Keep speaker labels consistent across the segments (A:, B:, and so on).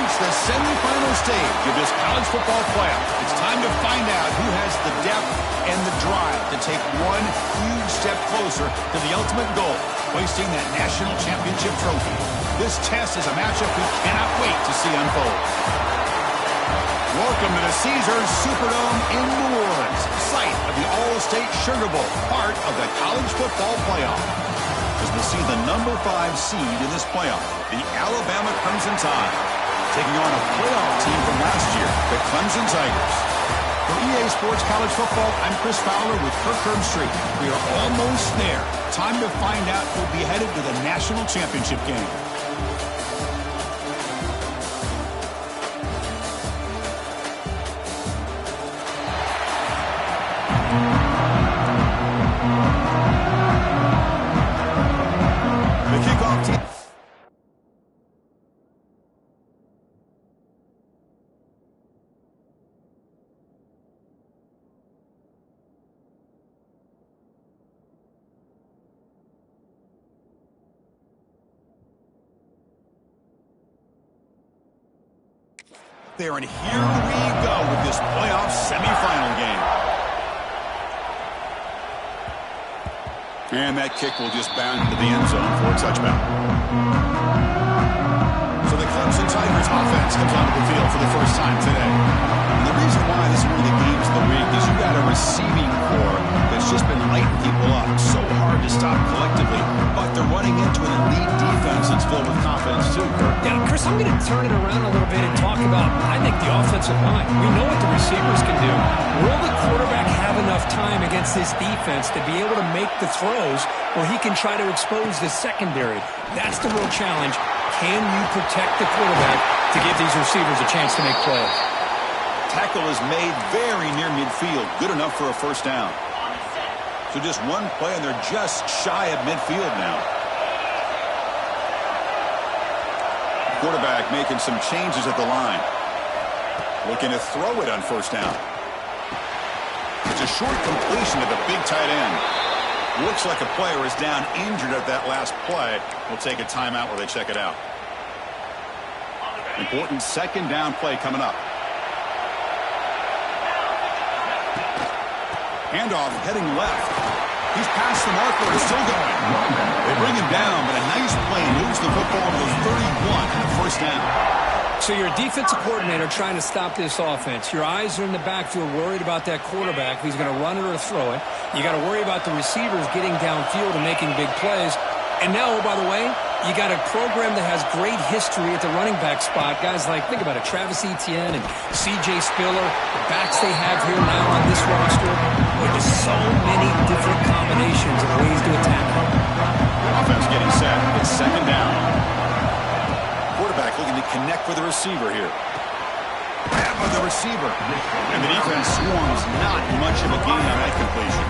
A: reached the semifinal stage of this college football playoff. It's time to find out who has the depth and the drive to take one huge step closer to the ultimate goal, hoisting that national championship trophy. This test is a matchup we cannot wait to see unfold. Welcome to the Caesars Superdome in New Orleans, site of the All-State Sugar Bowl, part of the college football playoff. As we see the number 5 seed in this playoff, the Alabama Crimson Tide, taking on a playoff team from last year, the Clemson Tigers. For EA Sports College Football, I'm Chris Fowler with Kirk Herbstreit. We are almost there. Time to find out who'll be headed to the national championship game. There, and here we go with this playoff semifinal game. And that kick will just bound into the end zone for a touchdown. So the Clemson Tigers offense comes onto the field for the first time today. And the reason why this is one of the games of the week is you've got a receiving core that's just been lighting people up. So hard to stop collectively, but they're running into an elite defense that's filled with confidence too, Kirk.
B: Yeah, Chris, I'm going to turn it around a little bit and talk about, I think, the offensive line. We know what the receivers can do. Will the quarterback have enough time against this defense to be able to make the throws where he can try to expose the secondary? That's the real challenge. Can you protect the quarterback to give these receivers a chance to make plays?
A: Tackle is made very near midfield. Good enough for a first down. So just one play, and they're just shy of midfield now. Quarterback making some changes at the line. Looking to throw it on first down. It's a short completion to the big tight end. Looks like a player is down injured at that last play. We'll take a timeout while they check it out. Important second down play coming up. Handoff heading left. He's past the marker and still going. They bring him down, but a nice play moves the football to the 31 and a first down.
B: So you're a defensive coordinator trying to stop this offense. Your eyes are in the backfield worried about that quarterback. He's going to run it or throw it. You got to worry about the receivers getting downfield and making big plays. And now, oh, by the way, you got a program that has great history at the running back spot. Guys like, think about it, Travis Etienne and C.J. Spiller, the backs they have here now on this roster. With just so many different combinations of ways to attack them.
A: Offense getting set. It's second down. Quarterback looking to connect with the receiver here. Grab by the receiver. And the defense swarms not much of a gain on that completion.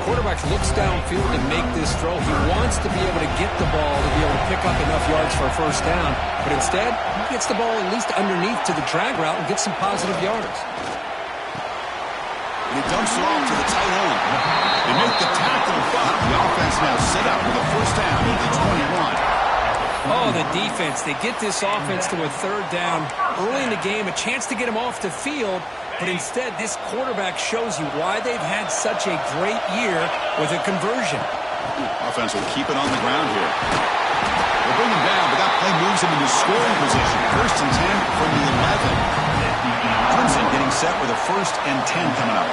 B: Quarterback looks downfield to make this throw. He wants to be able to get the ball to be able to pick up enough yards for a first down. But instead, he gets the ball at least underneath to the drag route and gets some positive yards.
A: And he dumps it off to the tight end. They make the tackle, but the offense now set up with a first down at the 21.
B: Oh, the defense. They get this offense to a third down early in the game, a chance to get him off the field. But instead, this quarterback shows you why they've had such a great year with a conversion.
A: Offense will keep it on the ground here. They'll bring him down, but that play moves him into scoring position. First and 10 from the 11. Clemson getting set with a first and 10 coming up.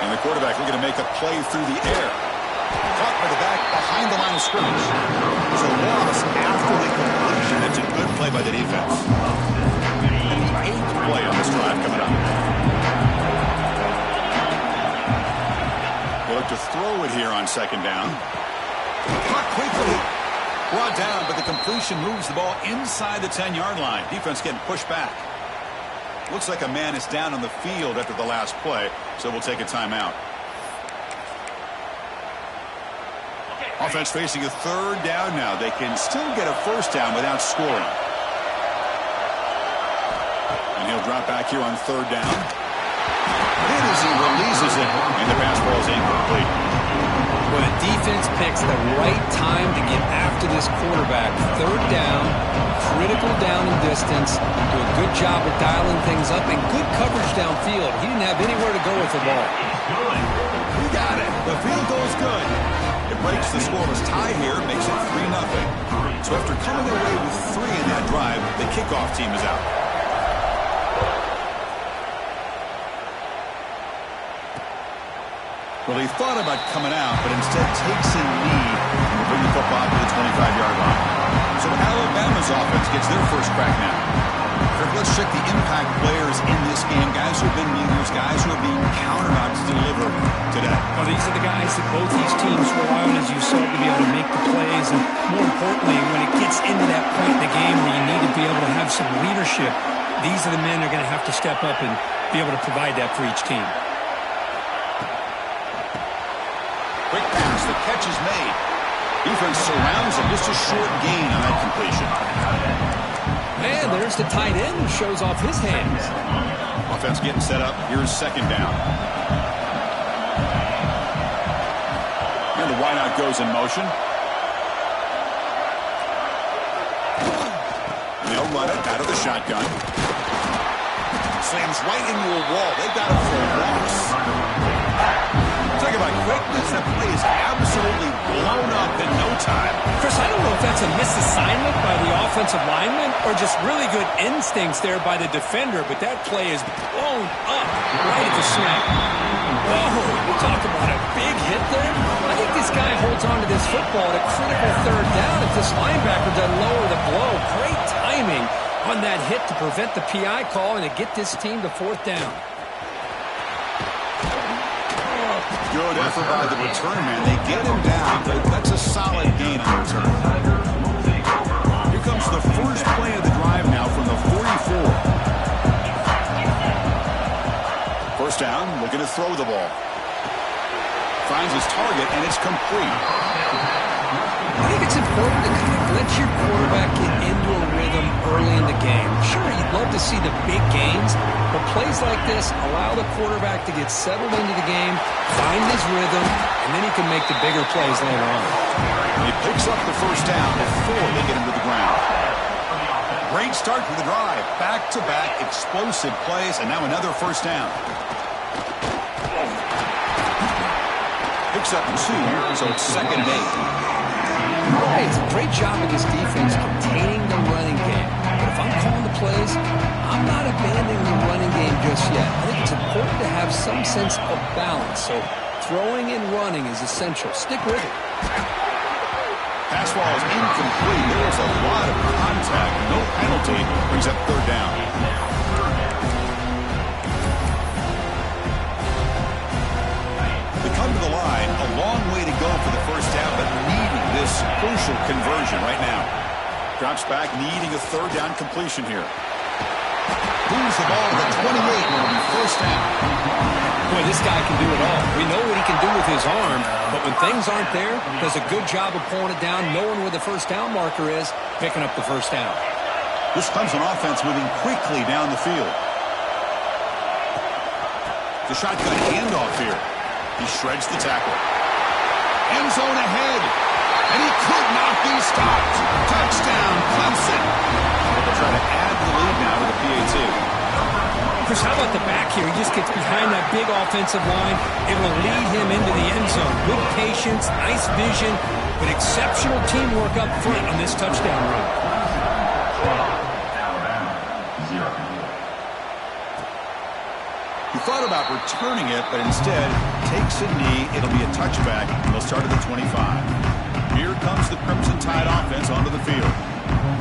A: And the quarterback looking to make a play through the air. Caught by the back behind the line of scrimmage. It's a loss after the completion. It's a good play by the defense. And the 8th play on this drive coming up. They look to throw it here on second down. Caught quickly. Brought down, but the completion moves the ball inside the 10-yard line. Defense getting pushed back. Looks like a man is down on the field after the last play, so we'll take a timeout. Offense facing a third down now. They can still get a first down without scoring. And he'll drop back here on third down. Hit as he releases it, and the pass ball is incomplete.
B: Well, the defense picks the right time to get after this quarterback. Third down, critical down and distance. Do a good job of dialing things up and good coverage downfield. He didn't have anywhere to go with the ball.
A: He got it. The field goal's good. It breaks the scoreless tie here, makes it 3-0. So after coming away with 3 in that drive, the kickoff team is out. Well, he thought about coming out, but instead takes a knee and will bring the football to the 25-yard line. So Alabama's offense gets their first crack now. Let's check the impact players in this game. Guys who have been leaders, guys who are being counted on to deliver today.
B: Well, these are the guys that both these teams rely on, as you saw, to be able to make the plays. And more importantly, when it gets into that point in the game where you need to be able to have some leadership, these are the men that are going to have to step up and be able to provide that for each team.
A: Quick pass, the catch is made. Defense surrounds him, just a short gain on that completion.
B: And there's the tight end who shows off his hands.
A: Offense getting set up. Here's second down. And the wideout goes in motion. They'll run it out of the shotgun. Slams right into a wall. They've got it for a loss. Talk about quickness. That play is absolutely blown up in no time.
B: Chris, I don't know if that's a misassignment by the offensive lineman or just really good instincts there by the defender, but that play is blown up right at the snap. Whoa, talk about a big hit there. I think this guy holds on to this football at a critical third down if this linebacker doesn't lower the blow. Great timing on that hit to prevent the PI call and to get this team to fourth down.
A: Good effort by the return man. They get him down, but that's a solid gain on the return. Here comes the first play of the drive now from the 44. First down, looking to throw the ball. Finds his target, and it's complete.
B: I think it's important to kind of let your quarterback get into a rhythm early in the game. Sure, you'd love to see the big gains, but plays like this allow the quarterback to get settled into the game, find his rhythm, and then he can make the bigger plays later on.
A: He picks up the first down before they get him to the ground. Great start to the drive. Back-to-back explosive plays, and now another first down. Picks up 2, so it's 2nd and 8.
B: Right, it's a great job of this defense containing the running game. But if I'm calling the plays, I'm not abandoning the running game just yet. I think it's important to have some sense of balance. So throwing and running is essential. Stick with it.
A: Pass ball is incomplete. There was a lot of contact. No penalty. Brings up third down. They come to the line. A long way to go for the first down, but needing this crucial conversion right now. Drops back, needing a third down completion here. Moves the ball to the 28. It'll be first down.
B: Boy, this guy can do it all. We know what he can do with his arm, but when things aren't there, does a good job of pulling it down, knowing where the first down marker is, picking up the first down.
A: This Clemson offense moving quickly down the field. The shotgun handoff here. He shreds the tackle. End zone ahead. And he could not be stopped. Touchdown, Clemson. They'll try to add the lead now to the PAT.
B: Chris, how about the back here? He just gets behind that big offensive line, able to lead him into the end zone. Good patience, nice vision, but exceptional teamwork up front on this touchdown run.
A: He thought about returning it, but instead takes a knee. It'll be a touchback. They'll start at the 25. Here comes the Crimson Tide offense onto the field.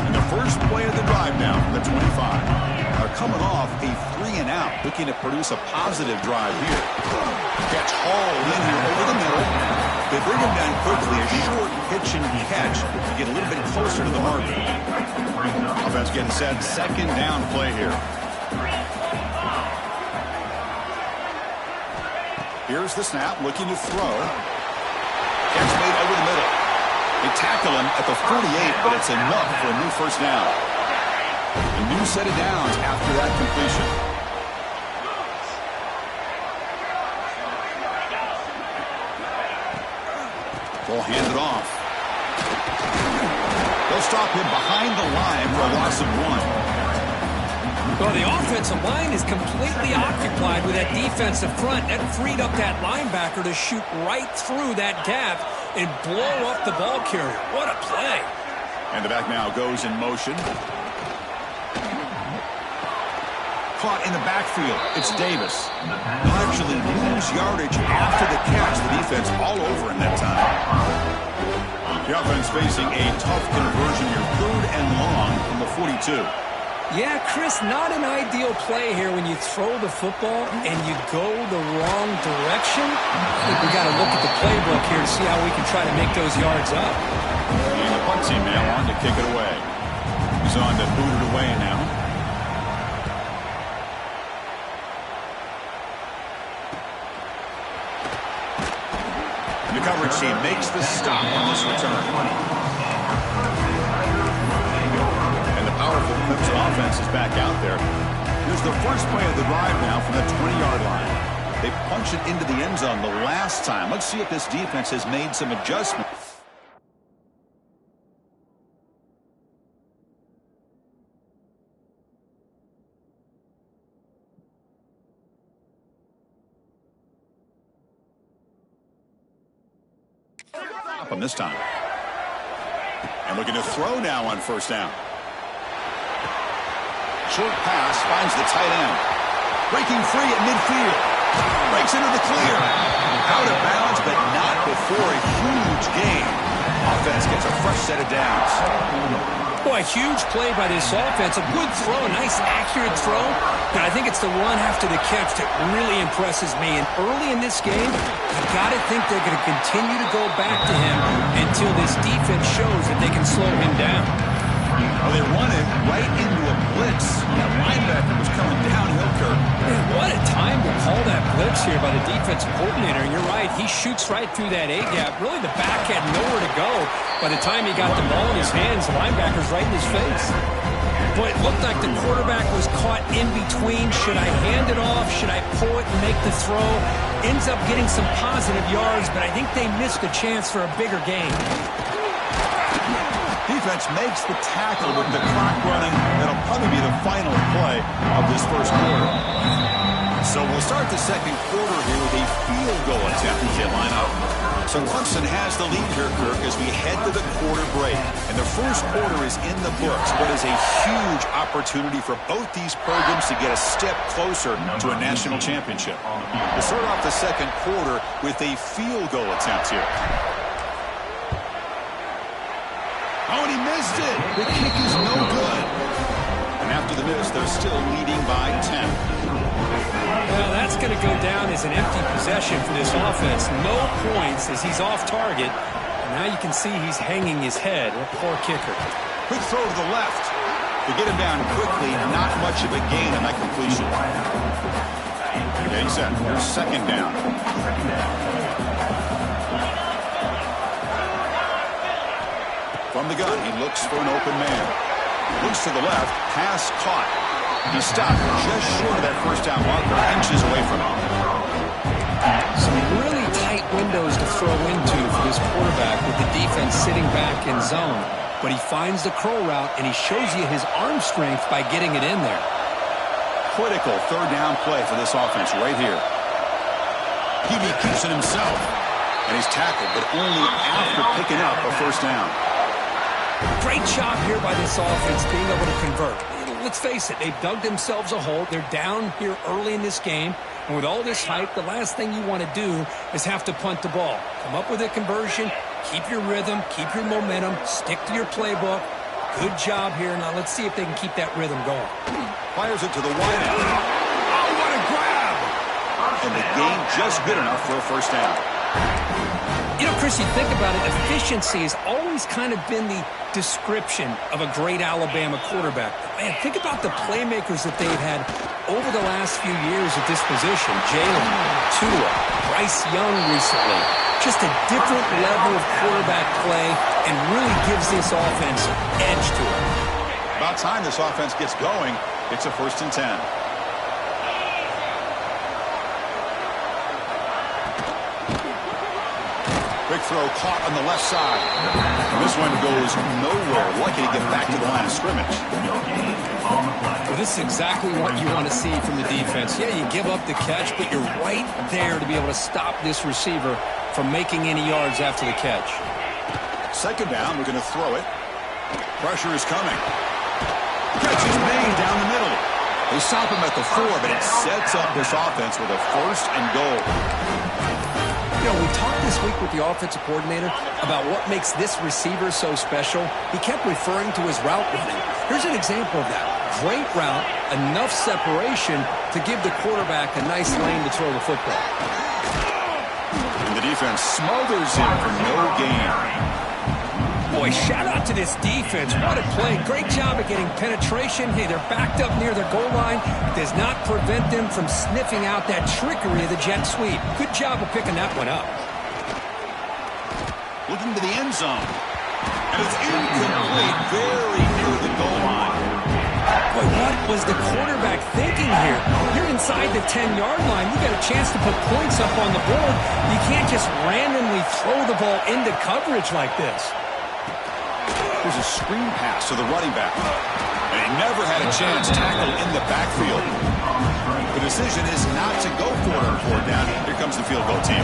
A: And the first play of the drive now from the 25. Are coming off a 3-and-out, looking to produce a positive drive here. Gets hauled in here over the middle. They bring him down quickly, a short pitch and catch to get a little bit closer to the marker. Offense getting set, second down play here. Here's the snap, looking to throw. Catch made over the middle. They tackle him at the 48, but it's enough for a new first down. A new set of downs after that completion. They'll hand it off. They'll stop him behind the line for a loss of 1.
B: Well, the offensive line is completely occupied with that defensive front. That freed up that linebacker to shoot right through that gap and blow up the ball carrier. What a play.
A: And the back now goes in motion. Caught in the backfield. It's Davis. He'll actually lose yardage after the catch. The defense all over in that time. The offense facing a tough conversion here. 3rd and long from the 42.
B: Yeah, Chris, not an ideal play here when you throw the football and you go the wrong direction. I think we got to look at the playbook here to see how we can try to make those yards up.
A: And the punt team now on to kick it away. He's on to boot it away now. The coverage team makes the stop on this return. And the powerful Clemson offense is back out there. Here's the first play of the drive now from the 20-yard line. They punched it into the end zone the last time. Let's see if this defense has made some adjustments. On this time. And looking to throw now on first down. Short pass finds the tight end. Breaking free at midfield. Breaks into the clear. Out of bounds, but not before a huge gain. Offense gets a fresh set of downs.
B: Boy, a huge play by this offense. A good throw, a nice accurate throw. But I think it's the run after the catch that really impresses me. And early in this game, you got to think they're going to continue to go back to him until this defense shows that they can slow him down.
A: Well, they run it right into a blitz. That linebacker was coming downhill, Kirk.
B: Man, what a time to call that blitz here by the defensive coordinator. And you're right, he shoots right through that A-gap. Really, the back had nowhere to go. By the time he got the ball in his hands, the linebacker's right in his face. Boy, it looked like the quarterback was caught in between. Should I hand it off? Should I pull it and make the throw? Ends up getting some positive yards, but I think they missed a chance for a bigger gain.
A: Defense makes the tackle with the clock running. That'll probably be the final play of this first quarter. So we'll start the second quarter here with a field goal attempt as they line up. So Clemson has the lead here, Kirk, as we head to the quarter break. And the first quarter is in the books, but is a huge opportunity for both these programs to get a step closer to a national championship. We'll start off the second quarter with a field goal attempt here. Oh, and he missed it. The kick is no good. And after the miss, they're still leading by 10.
B: Well, that's going to go down as an empty possession for this offense. No points as he's off target. And now you can see he's hanging his head. A poor kicker.
A: Quick throw to the left. To get him down quickly, not much of a gain on that completion. Okay, set. Here's second down. From the gun, he looks for an open man. Looks to the left, pass caught. He stopped just short of that first down marker, inches away from him.
B: Some really tight windows to throw into for this quarterback with the defense sitting back in zone. But he finds the curl route, and he shows you his arm strength by getting it in there.
A: Critical third down play for this offense right here. Peavy keeps it himself. And he's tackled, but only after picking up a first down.
B: Great job here by this offense being able to convert. Let's face it, they've dug themselves a hole. They're down here early in this game. And with all this hype, the last thing you want to do is have to punt the ball. Come up with a conversion, keep your rhythm, keep your momentum, stick to your playbook. Good job here. Now let's see if they can keep that rhythm going.
A: Fires it to the wide out. Oh, what a grab! And the gain just good enough for a first down.
B: You know, Chris, you think about it, efficiency has always kind of been the description of a great Alabama quarterback. Man, think about the playmakers that they've had over the last few years at this position. Jalen, Tua, Bryce Young recently. Just a different level of quarterback play and really gives this offense edge to it.
A: About time this offense gets going. It's a 1st and 10. Quick throw caught on the left side. And this one goes nowhere. Lucky to get back to the line of scrimmage.
B: Well, this is exactly what you want to see from the defense. Yeah, you give up the catch, but you're right there to be able to stop this receiver from making any yards after the catch.
A: Second down, we're going to throw it. Pressure is coming. Catch is made down the middle. They stop him at the 4, but it sets up this offense with a first and goal.
B: You know, we talked this week with the offensive coordinator about what makes this receiver so special. He kept referring to his route running. Here's an example of that. Great route, enough separation to give the quarterback a nice lane to throw the football.
A: And the defense smothers him for no gain.
B: Boy, shout out to this defense. What a play. Great job of getting penetration. Hey, they're backed up near their goal line. It does not prevent them from sniffing out that trickery of the jet sweep. Good job of picking that one up.
A: Looking to the end zone. And it's incomplete, very near the goal line.
B: Boy, what was the quarterback thinking here? You're inside the 10-yard line. You got a chance to put points up on the board. You can't just randomly throw the ball into coverage like this.
A: There's a screen pass to the running back. And he never had a chance tackled in the backfield. The decision is not to go for it on 4th down. Here comes the field goal team.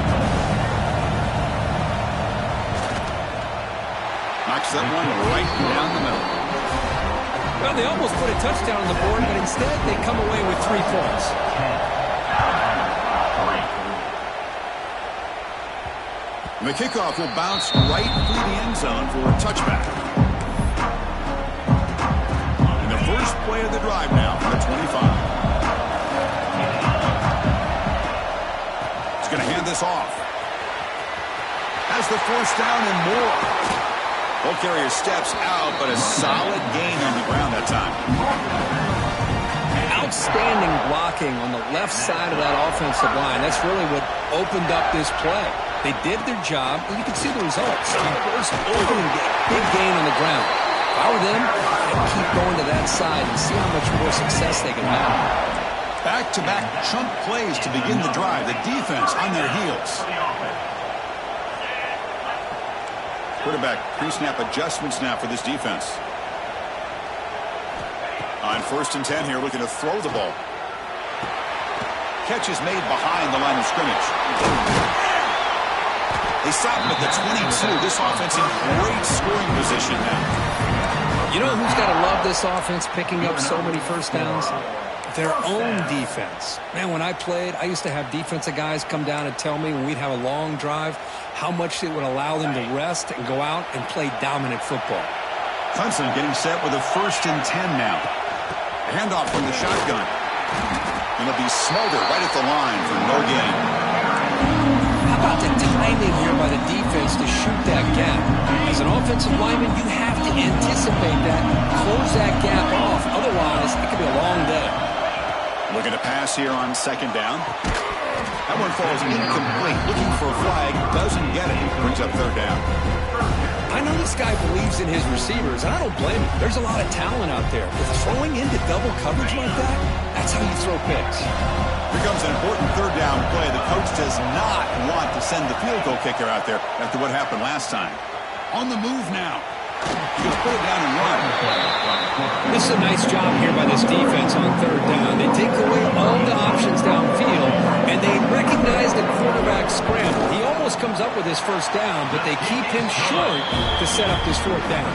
A: Knocks that one right down the middle.
B: Well, they almost put a touchdown on the board, but instead they come away with 3 points.
A: And the kickoff will bounce right through the end zone for a touchback. And the first play of the drive now from the 25. He's going to hand this off. Has the first down and more. Ball carrier steps out, but a solid gain on the ground that time.
B: Outstanding blocking on the left side of that offensive line. That's really what opened up this play. They did their job, and you can see the results. He burst open and get a big gain on the ground. If I were them, I'd keep going to that side and see how much more success they can have.
A: Back-to-back chunk plays to begin the drive. The defense on their heels. Quarterback pre-snap adjustments now for this defense. On 1st and 10 here, looking to throw the ball. Catch is made behind the line of scrimmage. They stop him at the 22. This offense in great scoring position now.
B: You know who's got to love this offense picking up so many first downs? Their own defense. Man, when I played, I used to have defensive guys come down and tell me when we'd have a long drive how much it would allow them to rest and go out and play dominant football.
A: Clemson getting set with a 1st and 10 now. A handoff from the shotgun. Going to be smothered right at the line for no gain.
B: How about the timing here by the defense to shoot that gap? As an offensive lineman, you have to anticipate that, close that gap off. Otherwise, it could be a long day.
A: Looking to pass here on 2nd down. That one falls incomplete. Looking for a flag. Doesn't get it. Brings up 3rd down.
B: I know this guy believes in his receivers, and I don't blame him. There's a lot of talent out there. But throwing into double coverage like that, that's how you throw picks.
A: Here comes an important 3rd down play. The coach does not want to send the field goal kicker out there after what happened last time. On the move now. He's going to put it down and run.
B: This is a nice job here by this defense on 3rd down. They take away all the options downfield, and they recognize the quarterback scramble. He almost comes up with his 1st down, but they keep him short to set up this 4th down.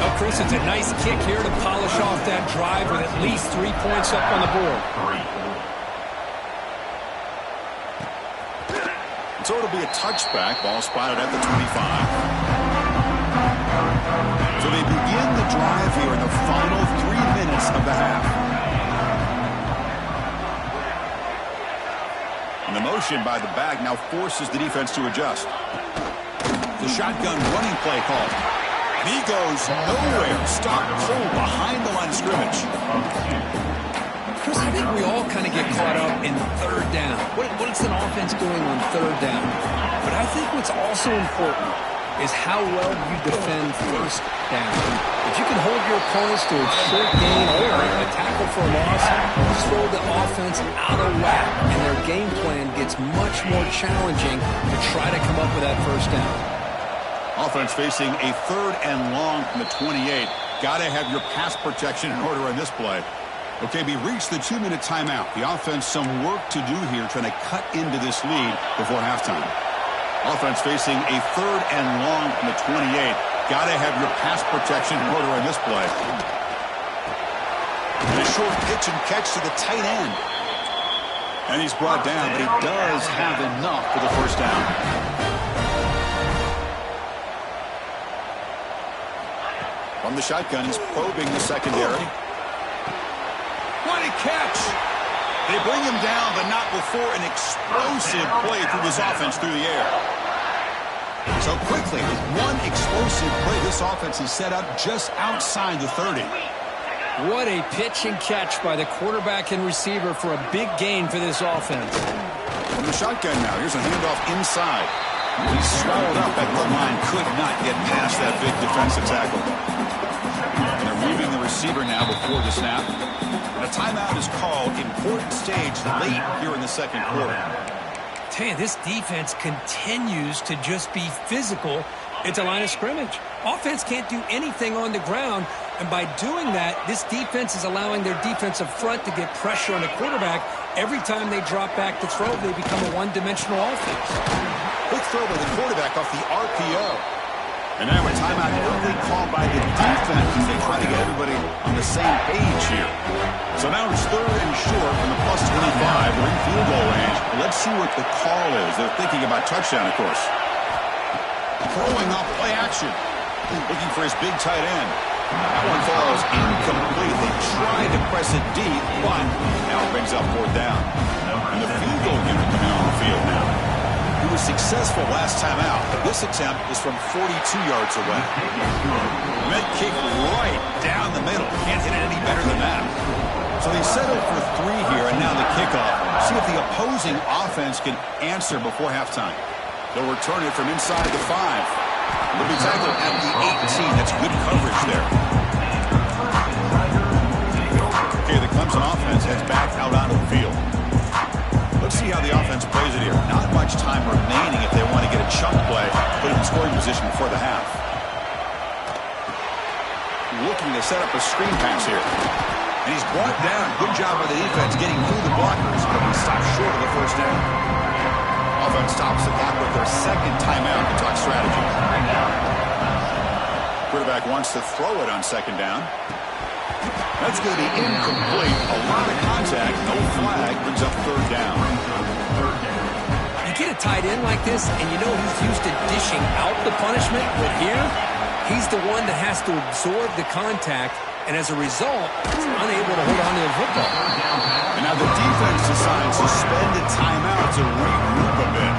B: Oh, Chris, it's a nice kick here to polish off that drive with at least 3 points up on the board.
A: So it'll be a touchback. Ball spotted at the 25. So they begin the drive here in the final 3 minutes of the half. And the motion by the back now forces the defense to adjust. The shotgun running play call. And he goes nowhere. Stop cold behind the line of scrimmage.
B: Chris, I think we all kind of get caught up in 3rd down. What's an offense doing on 3rd down? But I think what's also important is how well you defend 1st down. If you can hold your opponents to a short gain or a tackle for a loss, just throw the offense out of whack, and their game plan gets much more challenging to try to come up with that first down.
A: Offense facing a 3rd and long from the 28. Got to have your pass protection in order on this play. Okay, we reached the 2-minute timeout. The offense some work to do here trying to cut into this lead before halftime. Offense facing a 3rd and long from the 28. Got to have your pass protection in order on this play. And a short pitch and catch to the tight end. And he's brought down, but he does have enough for the first down. From the shotgun, he's probing the secondary. What a catch! They bring him down, but not before an explosive play through this offense through the air. So quickly, with one explosive play, this offense is set up just outside the 30.
B: What a pitch and catch by the quarterback and receiver for a big gain for this offense.
A: From the shotgun now, here's a handoff inside. He's swallowed up at the line, could not get past that big defensive tackle. And they're moving the receiver now before the snap. And a timeout is called. Important stage late here in the second quarter.
B: Tell you, this defense continues to just be physical at the line of scrimmage. Offense can't do anything on the ground, and by doing that, this defense is allowing their defensive front to get pressure on the quarterback. Every time they drop back to throw, they become a one-dimensional offense.
A: Quick throw by the quarterback off the RPO. And now a timeout early called by the defense as they try to get everybody on the same page here. So now it's 3rd and short from the plus 25. We're in field goal range. Let's see what the call is. They're thinking about touchdown, of course. Throwing off play action. Looking for his big tight end. That one falls incomplete. They tried to press it deep, but now it brings up 4th down. And the field goal unit coming on the field now. He was successful last time out, but this attempt is from 42 yards away. Med kick right down the middle. Can't hit it any better than that. So they settled for 3 here, and now the kickoff. See if the opposing offense can answer before halftime. They'll return it from inside the 5. They'll be tackled at the 18. That's good coverage there. Okay, the Clemson offense heads back out onto the field. Let's see how the offense plays it here. Not much time remaining if they want to get a chunk play, put it in scoring position before the half. Looking to set up a screen pass here. And he's brought down. Good job by the defense getting through the blockers, but he stopped short of the first down. Offense stops the clock with their 2nd timeout to talk strategy. Quarterback wants to throw it on 2nd down. That's going to be incomplete. A lot of contact. No flag. Brings up 3rd down.
B: You get a tight end like this, and you know he's used to dishing out the punishment, but here, he's the one that has to absorb the contact, and as a result, he's unable to hold on to the football.
A: And now the defense decides to spend a timeout to regroup a bit.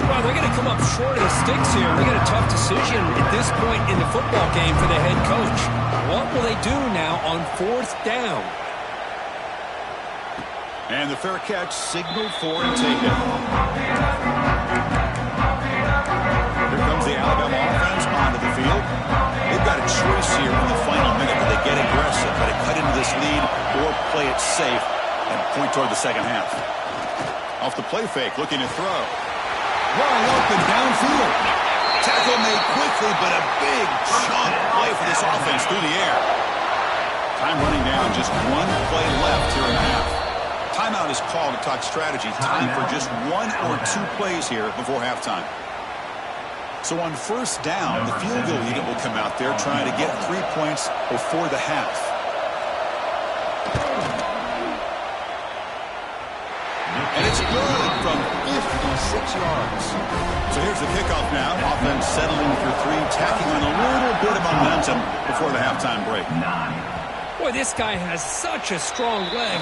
B: Well, they're going to come up short of the sticks here. They got a tough decision at this point in the football game for the head coach. What will they do now on 4th down?
A: And the fair catch signaled for and taken. Here comes the Alabama offense onto the field. They've got a choice here in the final minute. Do they get aggressive, try to cut into this lead, or play it safe and point toward the second half? Off the play fake, looking to throw. Wide open downfield. Tackle made quickly, but a big chunk play for this offense through the air. Time running down, just 1 play left here in the half. Timeout is called to talk strategy. Time for just 1 or 2 plays here before halftime. So on 1st down, the field goal unit will come out there trying to get 3 points before the half. And it's good from 56 yards. So here's the kickoff now. Offense settling for 3, tacking on a little bit of momentum before the halftime break.
B: Boy, this guy has such a strong leg.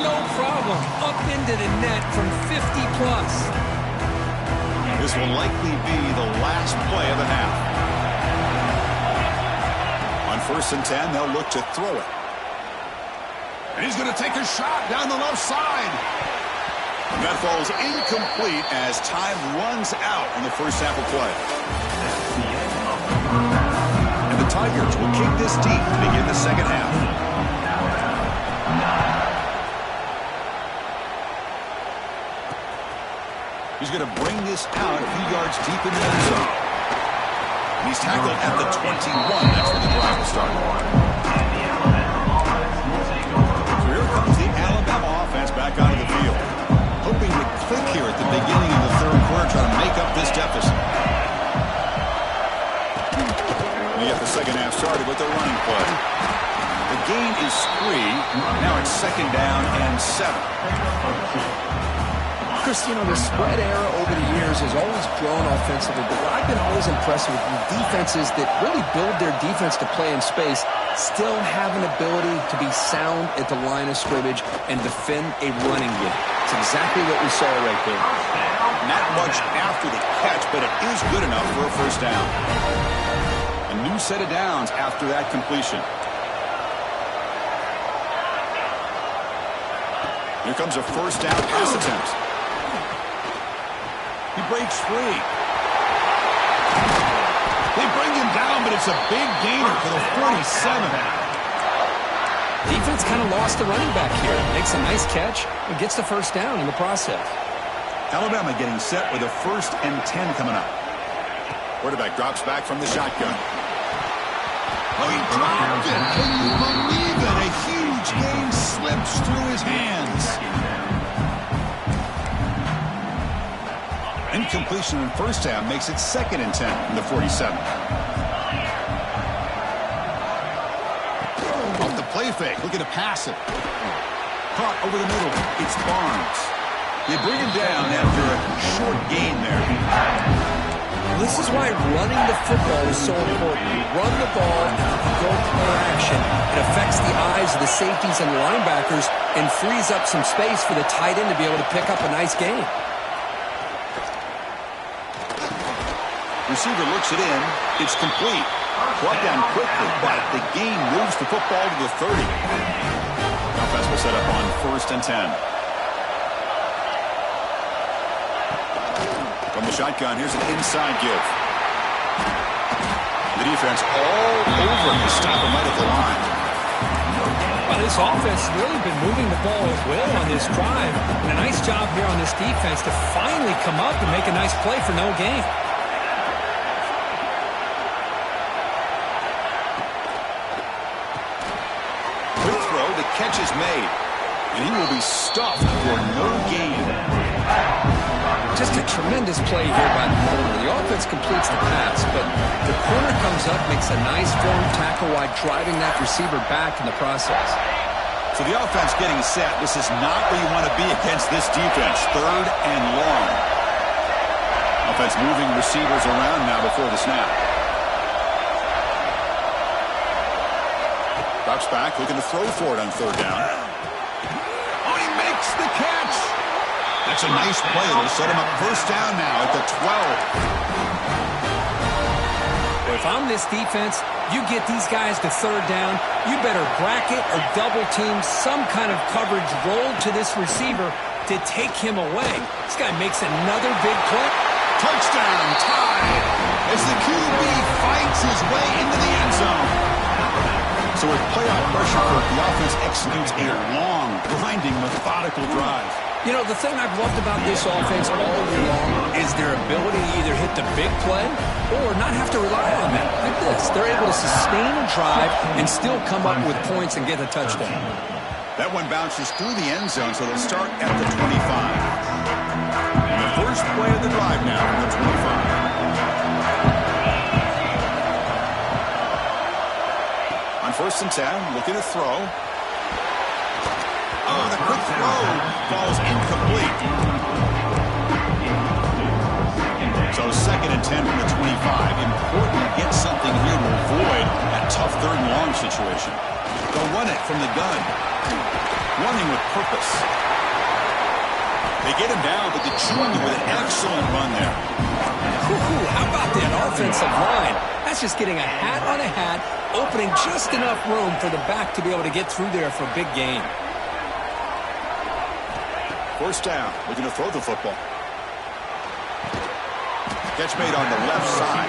B: No problem. Up into the net from 50+.
A: This will likely be the last play of the half. On 1st and 10, they'll look to throw it. And he's going to take a shot down the left side. And that falls incomplete as time runs out in the first half of play. And the Tigers will kick this deep to begin the second half. He's going to bring this out a few yards deep in the end zone. And he's tackled at the 21. That's where the drive will start. So here comes the Alabama offense back out of the field. Hoping to click here at the beginning of the third quarter, trying to make up this deficit. We get the second half started with a running play. The gain is 3. Now it's second down and 7.
B: Chris, you know, the spread era over the years has always grown offensively, but what I've been always impressed with defenses that really build their defense to play in space still have an ability to be sound at the line of scrimmage and defend a running game. It's exactly what we saw right there.
A: Not much after the catch, but it is good enough for a first down. A new set of downs after that completion. Here comes a first down pass attempt. He breaks free. They bring him down, but it's a big gainer for the 47.
B: Defense kind of lost the running back here. Makes a nice catch and gets the first down in the process.
A: Alabama getting set with a 1st and 10 coming up. Quarterback drops back from the shotgun. Oh, he dropped it. Can you believe it? A huge gain slips through his hands. Incompletion in first half makes it 2nd and 10 from the 47. Off the play fake, looking to pass it. Caught over the middle. It's Barnes. They bring him down after a short gain there.
B: This is why running the football is so important. You run the ball, you go play action. It affects the eyes of the safeties and linebackers and frees up some space for the tight end to be able to pick up a nice gain.
A: Receiver looks it in. It's complete. Brought down quickly, but the gain moves the football to the 30. Offense will set up on 1st and 10. From the shotgun, here's an inside give. The defense all over him to stop him right at the line.
B: Well, this offense has really been moving the ball well on this drive. And a nice job here on this defense to finally come up and make a nice play for no gain.
A: Quick throw, the catch is made. And he will be stuffed for no gain.
B: Just a tremendous play here by the corner. The offense completes the pass, but the corner comes up, makes a nice firm tackle while driving that receiver back in the process.
A: So the offense getting set. This is not where you want to be against this defense. 3rd and long. Offense moving receivers around now before the snap. Drops back, looking to throw for it on 3rd down. Oh, he makes the catch! That's a nice play. It'll set him up first down now at the 12.
B: Well, if I'm this defense, you get these guys to 3rd down, you better bracket or double team some kind of coverage roll to this receiver to take him away. This guy makes another big play.
A: Touchdown, tied, as the QB fights his way into the end zone. So with playoff pressure, the offense executes a long, grinding, methodical drive.
B: You know, the thing I've loved about this offense all year long is their ability to either hit the big play or not have to rely on that. Like this. They're able to sustain a drive and still come up with points and get a touchdown.
A: That one bounces through the end zone, so they'll start at the 25. And the first play of the drive now from the 25. On 1st and 10, looking to throw. Oh, the quick throw falls incomplete. So 2nd and 10 from the 25. Important to get something here to avoid that tough 3rd and long situation. They'll run it from the gun. Running with purpose. They get him down, but the junior with an excellent run there.
B: How about that offensive line? That's just getting a hat on a hat, opening just enough room for the back to be able to get through there for a big gain.
A: First down, looking to throw the football. Catch made on the left side.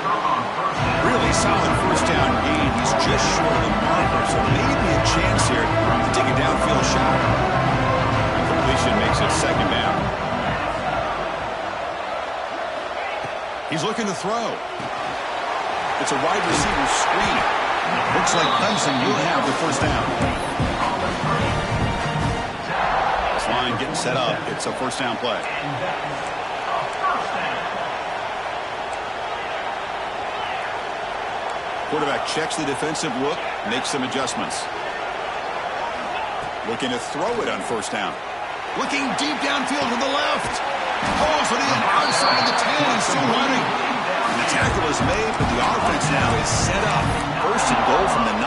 A: Really solid first down gain. He's just short of the marker, so maybe a chance here to take a downfield shot. Completion makes it 2nd down. He's looking to throw. It's a wide receiver screen. Looks like Clemson will have the first down. This line getting set up. It's a first down play. Quarterback checks the defensive look, makes some adjustments. Looking to throw it on first down. Looking deep downfield to the left. Pulls it in outside the 10 and still running. And the tackle is made, but the offense now is set up. First and goal from the 9.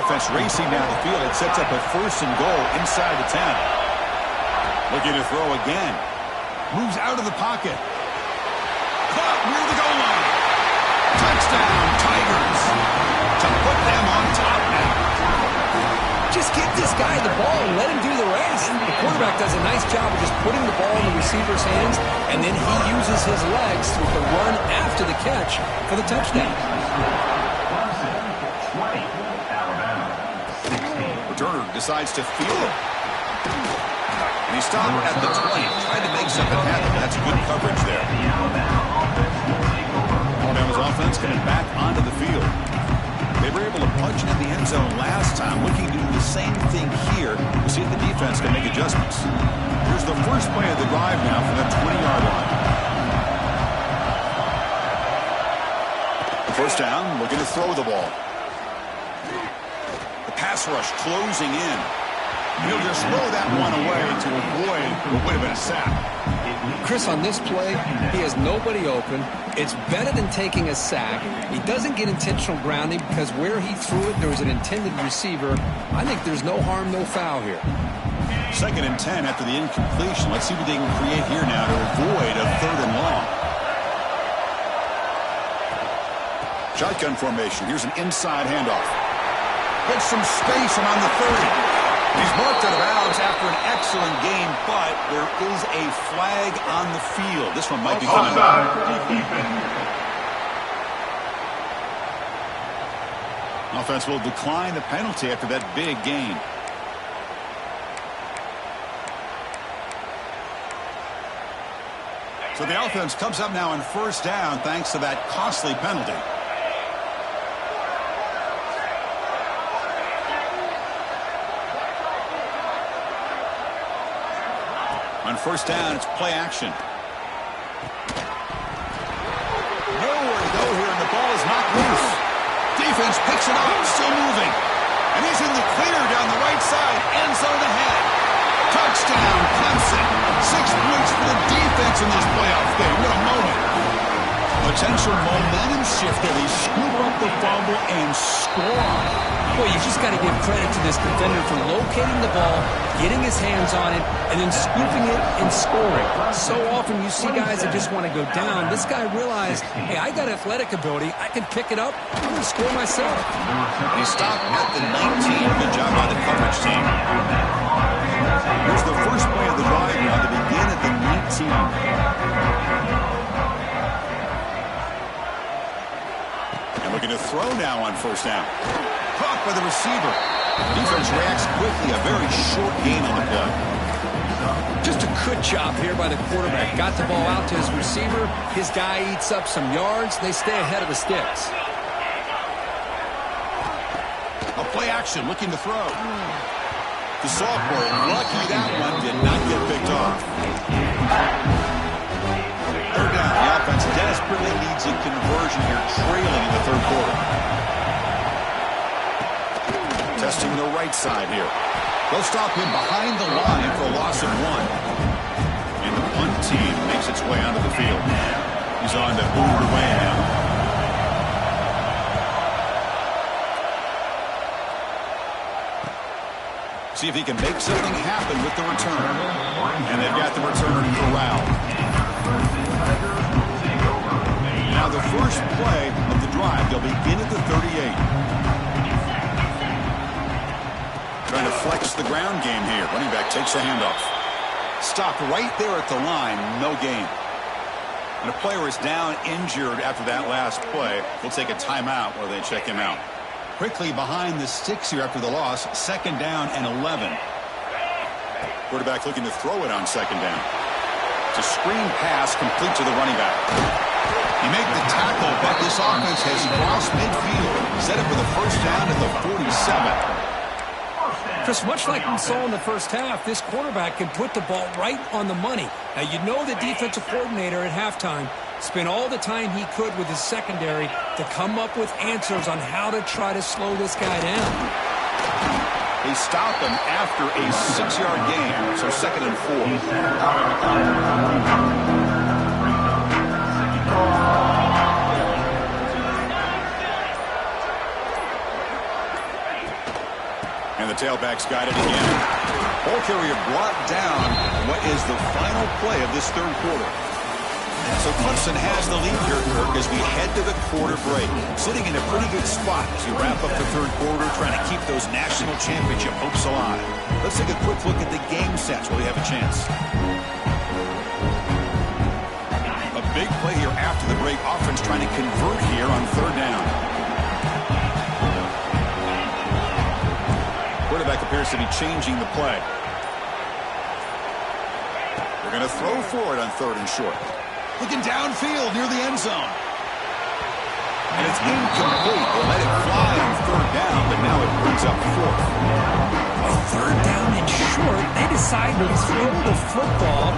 A: Offense racing down the field. It sets up a first and goal inside the 10. Looking to throw again. Moves out of the pocket. Caught near the goal line. Touchdown, Tigers. To put them on top now.
B: Just give this guy the ball and let him do the rest. The quarterback does a nice job of just putting the ball in the receiver's hands, and then he uses his legs with the run after the catch for the touchdown.
A: Returner decides to field it. And he stopped at the 20, tried to make something happen. That's good coverage there. Alabama's offense coming back onto the field. They were able to punch it in the end zone last time, looking to do the same thing here to see if the defense can make adjustments. Here's the first play of the drive now from the 20-yard line. First down, looking to throw the ball. The pass rush closing in. He'll just throw that one away to avoid what would have been a sack.
B: Chris, on this play, he has nobody open. It's better than taking a sack. He doesn't get intentional grounding because where he threw it, there was an intended receiver. I think there's no harm, no foul here.
A: Second and 10 after the incompletion. Let's see what they can create here now to avoid a third and long. Shotgun formation. Here's an inside handoff. Gets some space around the 30. He's marked out of bounds after an excellent game, but there is a flag on the field. This one might be coming back. Offense will decline the penalty after that big gain. So the offense comes up now on first down thanks to that costly penalty. On first down, it's play action. Nowhere to go here, and the ball is knocked loose. Defense picks it up, still moving. And he's in the clear down the right side, end zone ahead. Touchdown, Clemson. 6 points for the defense in this playoff game. What a moment. Potential momentum shift there. They scoop up the fumble and score.
B: Boy, you just got to give credit to this defender for locating the ball, getting his hands on it, and then scooping it and scoring. So often you see guys that just want to go down. This guy realized, hey, I got athletic ability. I can pick it up. I'm going to score myself.
A: He stopped at the 19. Good job by the coverage team. Here's the first play of the drive now to begin at the 19. And looking to throw now on first down. Caught by the receiver. Defense reacts quickly. A very short gain on the play.
B: Just a good job here by the quarterback. Got the ball out to his receiver. His guy eats up some yards. They stay ahead of the sticks.
A: A play action, looking to throw. The sophomore, lucky that one did not get picked off. Third down. The offense desperately needs a conversion here, trailing in the third quarter. Testing the right side here. They'll stop him behind the line for a loss of 1. And the punt team makes its way onto the field. He's on to boot it away now. See if he can make something happen with the return. And they've got the return corralled. Now the first play of the drive, they'll begin at the 38. Trying to flex the ground game here. Running back takes a handoff. Stopped right there at the line. No gain. And a player is down injured after that last play. We'll take a timeout while they check him out. Quickly behind the sticks here after the loss. Second down and 11. Quarterback looking to throw it on second down. It's a screen pass complete to the running back. You make the tackle, but this offense has crossed midfield. Set up with a first down at the 47.
B: Chris, much like we saw in the first half, this quarterback can put the ball right on the money. Now, you know the defensive coordinator at halftime spent all the time he could with his secondary to come up with answers on how to try to slow this guy down.
A: They stop him after a 6-yard gain, so 2nd and 4. And the tailback's got it again. Ball carrier brought down what is the final play of this third quarter. So Clemson has the lead here, Kirk, as we head to the quarter break. Sitting in a pretty good spot as we wrap up the third quarter, trying to keep those national championship hopes alive. Let's take a quick look at the game sets where we have a chance. A big play here after the break. Offense trying to convert here on 3rd down. Quarterback appears to be changing the play. They're going to throw for it on 3rd and short. Looking downfield near the end zone. And it's incomplete. They let it fly on 3rd down, but now it brings up 4th.
B: On 3rd down and short, they decide to throw the football,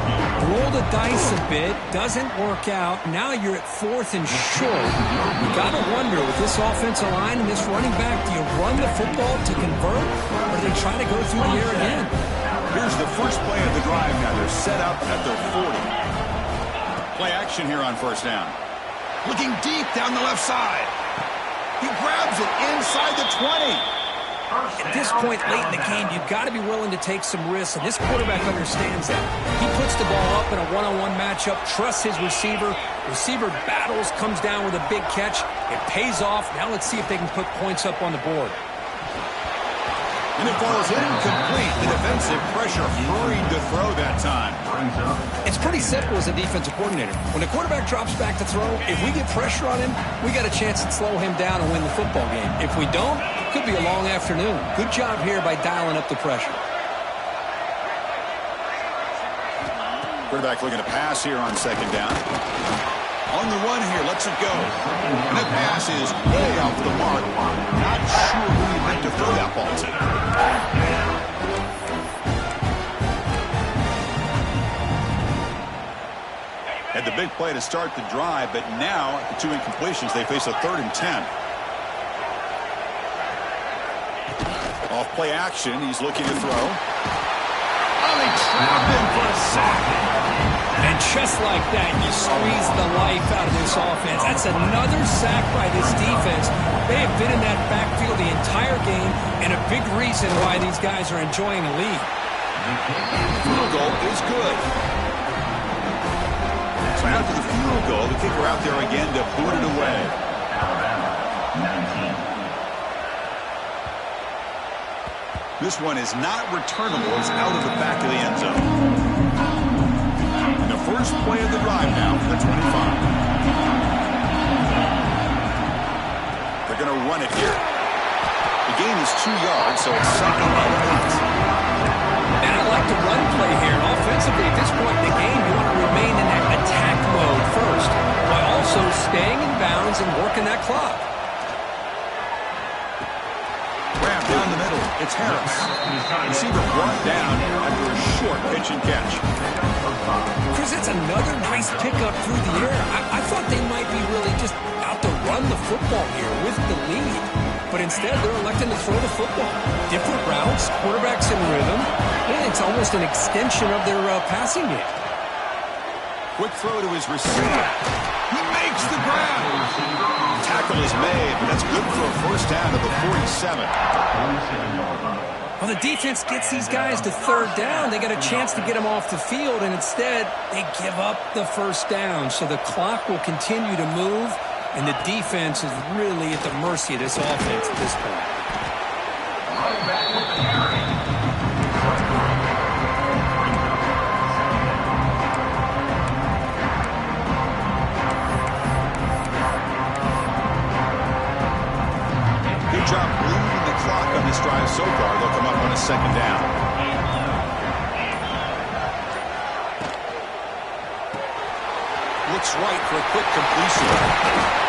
B: roll the dice a bit, doesn't work out. Now you're at 4th and short. You got to wonder, with this offensive line and this running back, do you run the football to convert, or do they try to go through the air again?
A: Here's the first play of the drive now. They're set up at their 40. Play action here on 1st down. Looking deep down the left side. He grabs it inside the 20.
B: At this point late in the game, you've got to be willing to take some risks, and this quarterback understands that. He puts the ball up in a one-on-one matchup, trusts his receiver. Receiver battles, comes down with a big catch. It pays off. Now let's see if they can put points up on the board.
A: And it falls incomplete. The defensive pressure hurried to throw that time.
B: It's pretty simple as a defensive coordinator. When the quarterback drops back to throw, if we get pressure on him, we got a chance to slow him down and win the football game. If we don't, it could be a long afternoon. Good job here by dialing up the pressure.
A: Quarterback looking to pass here on 2nd down. On the run here, lets it go. And the pass is way off the mark. Not sure who he meant to throw that ball to. Had the big play to start the drive, but now, the 2 incompletions, they face a 3rd and 10. Off play action, he's looking to throw. Oh, they trap him for a sack.
B: And just like that, you squeeze the life out of this offense. That's another sack by this defense. They have been in that backfield the entire game, and a big reason why these guys are enjoying a lead.
A: Field goal is good. So after the field goal, the kicker out there again to boot it away. This one is not returnable. It's out of the back of the end zone. And the first play of the drive now for the 25. They're going to run it here. The gain is 2 yards, so it's 2nd and 8.
B: And I like the run play here. And offensively, at this point in the game, you want to remain in that attack mode first, while also staying in bounds and working that clock.
A: Grab down the middle. It's Harris. Receiver brought down after a short pitch and catch.
B: Chris, that's another nice pickup through the air. I thought they might be really just out to run the football here with the lead. But instead, they're electing to throw the football. Different routes, quarterbacks in rhythm. And it's almost an extension of their passing game.
A: Quick throw to his receiver. He makes the grab. Tackle is made, but that's good for a first down at the 47.
B: Well, the defense gets these guys to 3rd down. They got a chance to get them off the field, and instead, they give up the first down. So the clock will continue to move, and the defense is really at the mercy of this offense at this point.
A: Good job bleeding the clock on this drive so far. They'll come up on a 2nd down. looks right for a quick completion.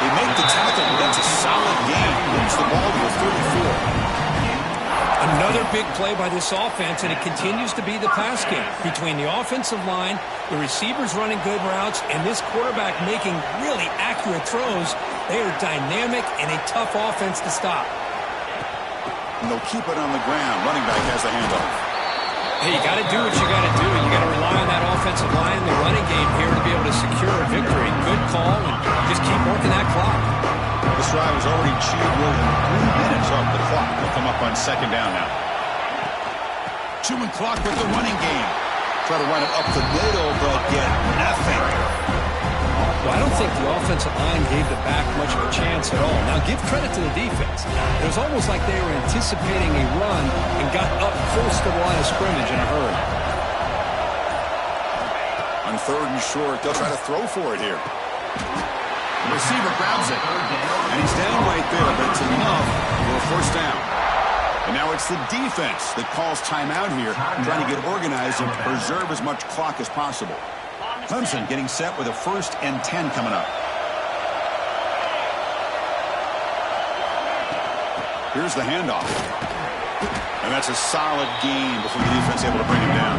A: They make the tackle, but that's a solid gain. Moves the ball to the 34.
B: Another big play by this offense, and it continues to be the pass game. Between the offensive line, the receivers running good routes, and this quarterback making really accurate throws, they are dynamic and a tough offense to stop.
A: And they'll keep it on the ground. Running back has the handoff.
B: Hey, you got to do what you got to do. You got to rely on that offensive line, the running game here to be able to secure a victory. Good call, and just keep working that clock.
A: This drive has already chewed more than 3 minutes off the clock. They'll come up on second down now. Chewing clock with the running game. Try to run it up the middle, but get nothing.
B: Well, I don't think the offensive line gave the back much of a chance at all. Now, give credit to the defense. It was almost like they were anticipating a run and got up close to the line of scrimmage in a hurry.
A: On third and short, they'll try to throw for it here. The receiver grabs it, and he's down right there, but it's enough for a first down. And now it's the defense that calls timeout here, trying to get organized and preserve as much clock as possible. Clemson getting set with a 1st and 10 coming up. Here's the handoff. And that's a solid gain before the defense able to bring him down.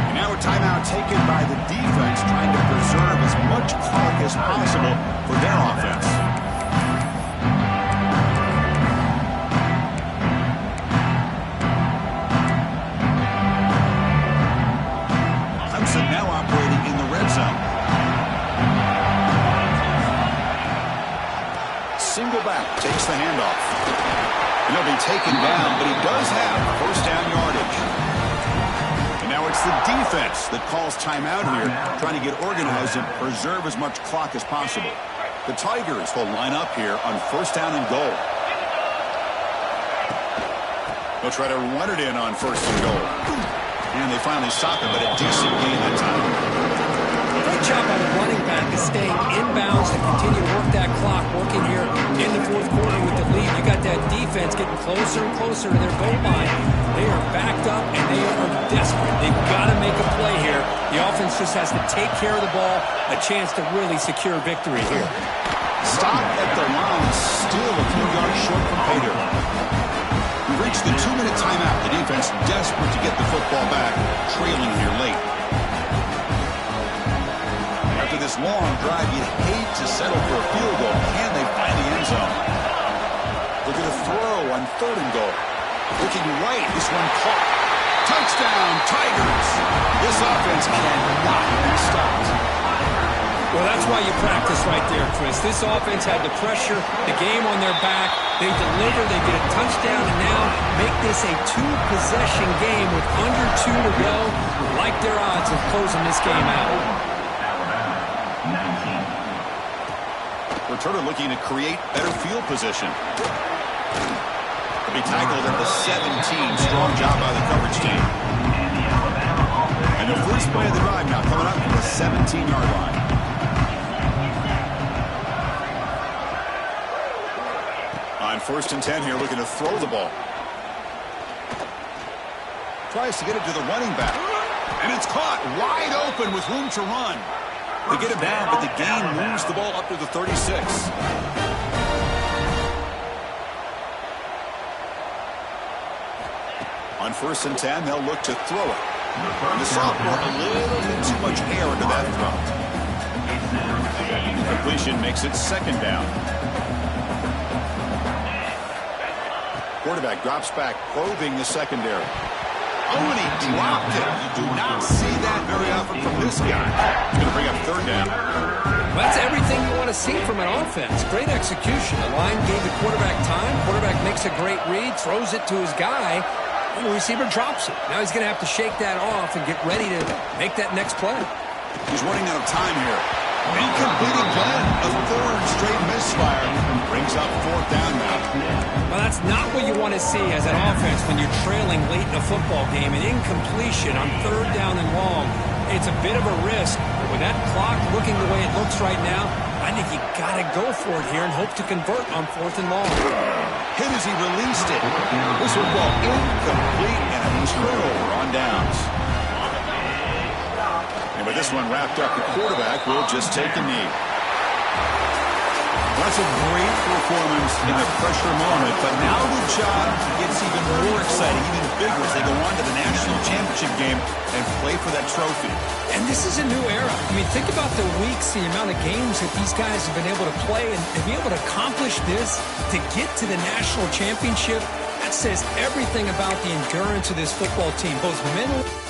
A: And now a timeout taken by the defense, trying to preserve as much clock as possible for their offense. Clemson now operating in the red zone. Single back takes the handoff. And he'll be taken down, but he does have first down yardage. And now it's the defense that calls timeout here, trying to get organized and preserve as much clock as possible. The Tigers will line up here on 1st down and goal. They'll try to run it in on 1st and goal. And they finally stop it, but a decent gain that time.
B: Great job by the running back of staying inbounds and continue to work that clock, working here in the 4th quarter with the lead. You got that defense getting closer and closer to their goal line. They are backed up, and they are desperate. They've got to make a play here. The offense just has to take care of the ball, a chance to really secure victory here.
A: Stop at the line, still a few yards short from pay dirt. We've reached the 2-minute timeout. The defense desperate to get the football back, trailing here late. After this long drive, you'd hate to settle for a field goal. Can they find the end zone? Look at a throw on 3rd and goal. Looking right, this one caught. Touchdown, Tigers! This offense cannot be stopped.
B: Well, that's why you practice right there, Chris. This offense had the pressure, the game on their back. They deliver, they get a touchdown, and now make this a 2-possession game with under 2 to go. Like their odds of closing this game out.
A: Returner looking to create better field position. He'll be tackled at the 17. Strong job by the coverage team. And the first play of the drive now coming up from the 17-yard line. On 1st and 10 here, looking to throw the ball. Tries to get it to the running back. And it's caught wide open with room to run. They get him down, but the gain moves the ball up to the 36. On 1st and 10, they'll look to throw it. And the sophomore, a little bit too much air into that throw. Completion makes it 2nd down. Quarterback drops back, probing the secondary. Oh, and he dropped it. You do not see that very often from this guy. He's going to bring up 3rd down.
B: Well, that's everything you want to see from an offense. Great execution. The line gave the quarterback time. Quarterback makes a great read, throws it to his guy, and the receiver drops it. Now he's going to have to shake that off and get ready to make that next play.
A: He's running out of time here. Incomplete again. A 3rd straight misfire. Brings up 4th down now.
B: Well, that's not what you want to see as an offense when you're trailing late in a football game. An incompletion on 3rd down and long. It's a bit of a risk. But with that clock looking the way it looks right now, I think you got to go for it here and hope to convert on 4th and long.
A: Hit as he released it. This will go incomplete and a turnover on downs. And with this this one wrapped up, the quarterback will just take a knee. That's a great performance in the pressure moment, but now the job gets even more exciting, even bigger as they go on to the national championship game and play for that trophy.
B: And this is a new era. I mean, think about the weeks, the amount of games that these guys have been able to play and be able to accomplish this, to get to the national championship. That says everything about the endurance of this football team, both mentally